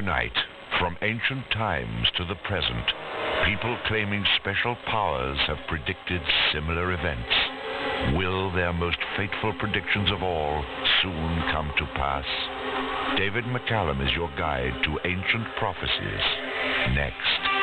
night, from ancient times to the present, people claiming special powers have predicted similar events. Will their most fateful predictions of all soon come to pass? David McCallum is your guide to ancient prophecies. Next.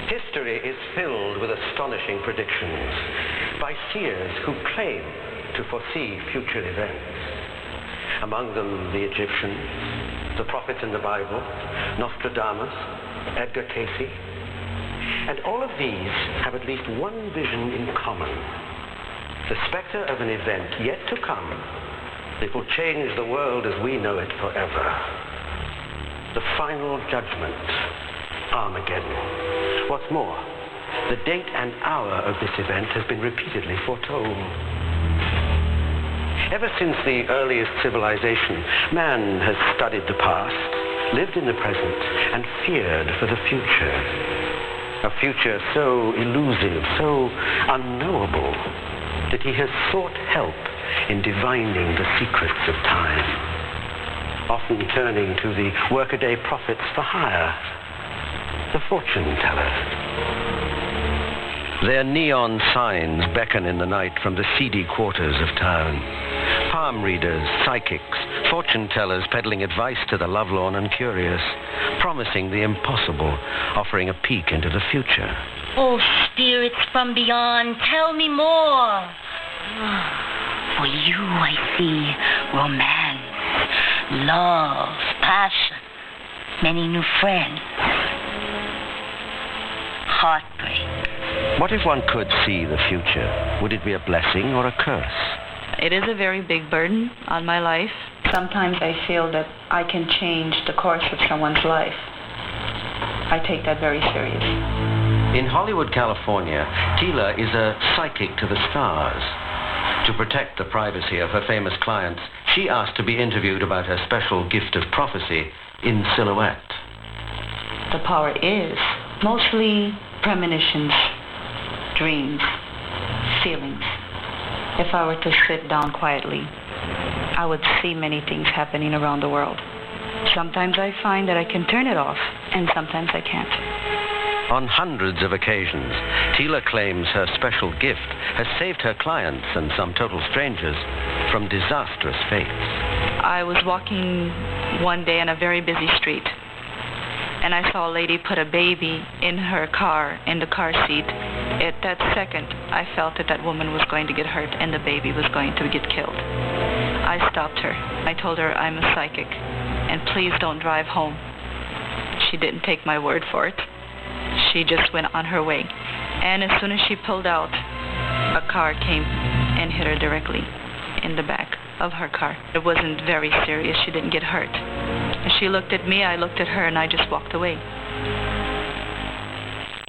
History is filled with astonishing predictions by seers who claim to foresee future events. Among them, the Egyptians, the prophets in the Bible, Nostradamus, Edgar Cayce. And all of these have at least one vision in common: the specter of an event yet to come that will change the world as we know it forever. The final judgment, Armageddon. What's more, the date and hour of this event has been repeatedly foretold. Ever since the earliest civilization, man has studied the past, lived in the present, and feared for the future. A future so elusive, so unknowable, that he has sought help in divining the secrets of time, often turning to the workaday prophets for hire, the fortune tellers. Their neon signs beckon in the night from the seedy quarters of town. Palm readers, psychics, fortune tellers peddling advice to the lovelorn and curious, promising the impossible, offering a peek into the future. Oh, spirits from beyond, tell me more. For you, I see romance, love, passion, many new friends, heartbreak. What if one could see the future? Would it be a blessing or a curse? It is a very big burden on my life. Sometimes I feel that I can change the course of someone's life. I take that very seriously. In Hollywood, California, Tila is a psychic to the stars. To protect the privacy of her famous clients, she asked to be interviewed about her special gift of prophecy in silhouette. The power is mostly premonitions, dreams, feelings. If I were to sit down quietly, I would see many things happening around the world. Sometimes I find that I can turn it off, and sometimes I can't. On hundreds of occasions, Tila claims her special gift has saved her clients and some total strangers from disastrous fates. I was walking one day in a very busy street, and I saw a lady put a baby in her car, in the car seat. At that second, I felt that that woman was going to get hurt and the baby was going to get killed. I stopped her. I told her I'm a psychic, and please don't drive home. She didn't take my word for it. She just went on her way. And as soon as she pulled out, a car came and hit her directly in the back of her car. It wasn't very serious. She didn't get hurt. She looked at me, I looked at her, and I just walked away.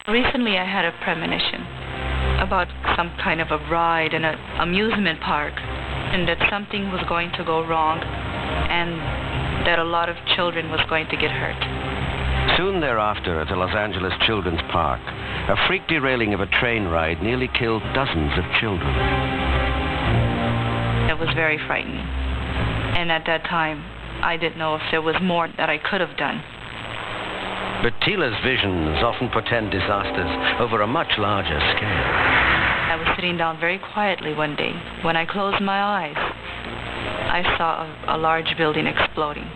Recently, I had a premonition about some kind of a ride in an amusement park, and that something was going to go wrong, and that a lot of children was going to get hurt. Soon thereafter, at the Los Angeles Children's Park, a freak derailing of a train ride nearly killed dozens of children. It was very frightening. And at that time, I didn't know if there was more that I could have done. But Tila's visions often portend disasters over a much larger scale. I was sitting down very quietly one day. When I closed my eyes, I saw a large building exploding.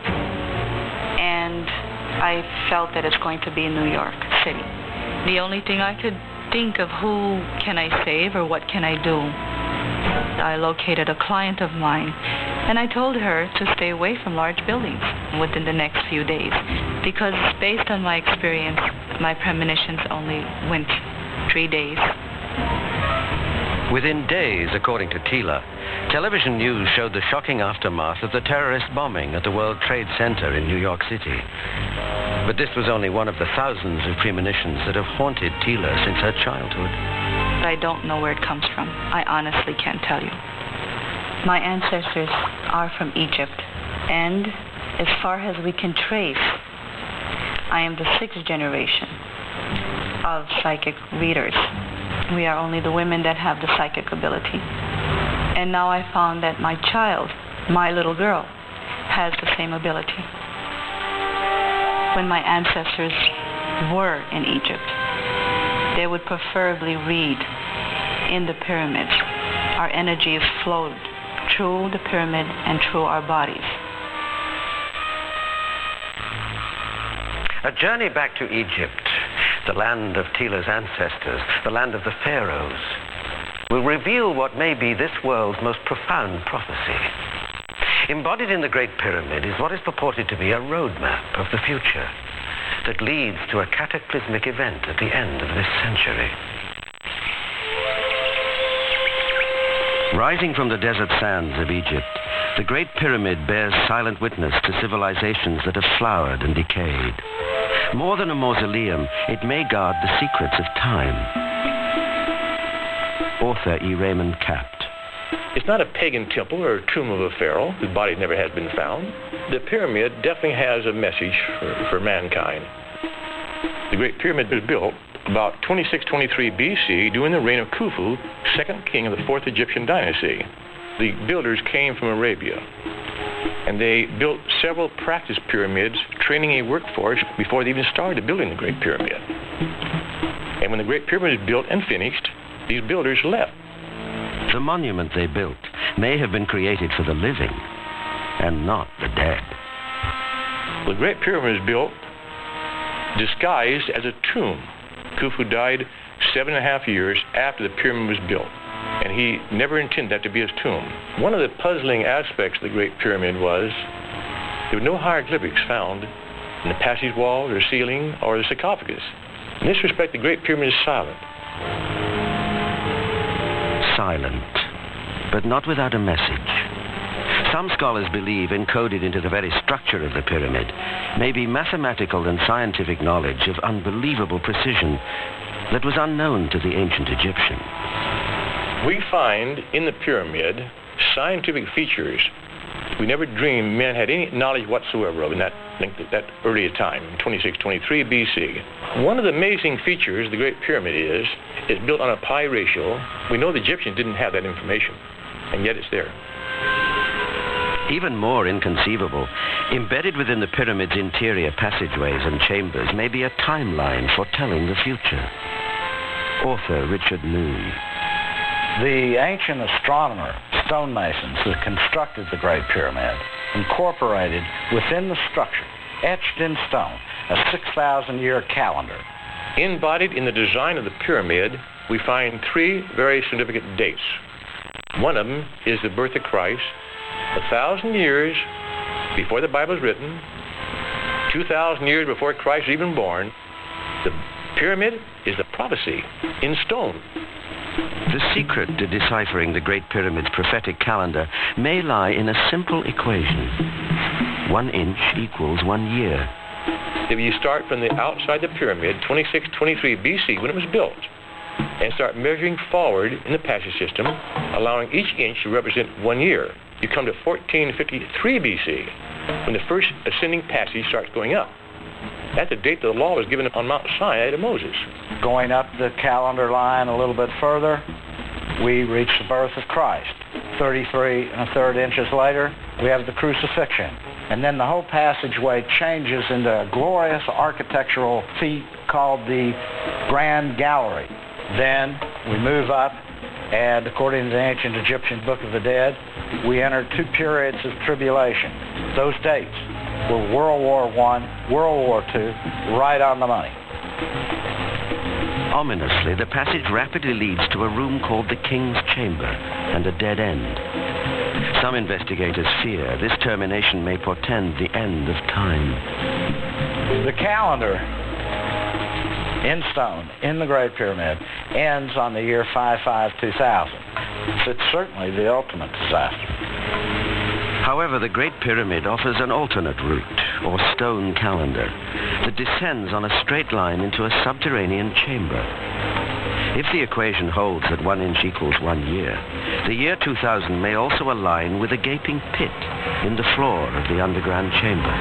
And I felt that it's going to be in New York City. The only thing I could think of, who can I save or what can I do? I located a client of mine, and I told her to stay away from large buildings within the next few days, because based on my experience, my premonitions only went 3 days. Within days, according to Tila, television news showed the shocking aftermath of the terrorist bombing at the World Trade Center in New York City. But this was only one of the thousands of premonitions that have haunted Tila since her childhood. I don't know where it comes from. I honestly can't tell you. My ancestors are from Egypt, and as far as we can trace, I am the 6th generation of psychic readers. We are only the women that have the psychic ability. And now I found that my child, my little girl, has the same ability. When my ancestors were in Egypt, they would preferably read in the pyramids. Our energies flowed through the pyramid and through our bodies. A journey back to Egypt, the land of Tila's ancestors, the land of the pharaohs, will reveal what may be this world's most profound prophecy. Embodied in the Great Pyramid is what is purported to be a roadmap of the future that leads to a cataclysmic event at the end of this century. Rising from the desert sands of Egypt, the Great Pyramid bears silent witness to civilizations that have flowered and decayed. More than a mausoleum, it may guard the secrets of time. Author E. Raymond Capt. It's not a pagan temple or a tomb of a pharaoh whose body never has been found. The pyramid definitely has a message for mankind. The Great Pyramid was built about 2623 BC during the reign of Khufu, second king of the 4th Egyptian dynasty. The builders came from Arabia, and they built several practice pyramids, training a workforce before they even started building the Great Pyramid. And when the Great Pyramid was built and finished, these builders left. The monument they built may have been created for the living and not the dead. The Great Pyramid was built disguised as a tomb. Khufu died 7.5 years after the pyramid was built, and he never intended that to be his tomb. One of the puzzling aspects of the Great Pyramid was there were no hieroglyphics found in the passage walls or ceiling or the sarcophagus. In this respect, the Great Pyramid is silent. Silent, but not without a message. Some scholars believe encoded into the very structure of the pyramid may be mathematical and scientific knowledge of unbelievable precision that was unknown to the ancient Egyptians. We find in the pyramid scientific features we never dreamed men had any knowledge whatsoever of in that earlier time, 2623 BC. One of the amazing features of the Great Pyramid is it's built on a pi ratio. We know the Egyptians didn't have that information, and yet it's there. Even more inconceivable, embedded within the pyramid's interior passageways and chambers may be a timeline foretelling the future. Author Richard Moon. The ancient astronomer, stonemasons who constructed the Great Pyramid, incorporated within the structure, etched in stone, a 6,000-year calendar. Embodied in the design of the pyramid, we find three very significant dates. One of them is the birth of Christ, 1,000 years before the Bible is written, 2,000 years before Christ is even born. The pyramid is the prophecy in stone. The secret to deciphering the Great Pyramid's prophetic calendar may lie in a simple equation. 1 inch equals 1 year. If you start from the outside the pyramid, 2623 BC, when it was built, and start measuring forward in the passage system, allowing each inch to represent 1 year, you come to 1453 BC, when the first ascending passage starts going up. That's the date that the law was given on Mount Sinai to Moses. Going up the calendar line a little bit further, we reach the birth of Christ. 33 1/3 inches later, we have the crucifixion. And then the whole passageway changes into a glorious architectural feat called the Grand Gallery. Then we move up, and according to the ancient Egyptian Book of the Dead, we enter 2 periods of tribulation. Those dates were World War I, World War II, right on the money. Ominously, the passage rapidly leads to a room called the King's Chamber and a dead end. Some investigators fear this termination may portend the end of time. The calendar in stone in the Great Pyramid ends on the year 55-2000. It's certainly the ultimate disaster. However, the Great Pyramid offers an alternate route, or stone calendar, that descends on a straight line into a subterranean chamber. If the equation holds that 1 inch equals 1 year, the year 2000 may also align with a gaping pit in the floor of the underground chamber.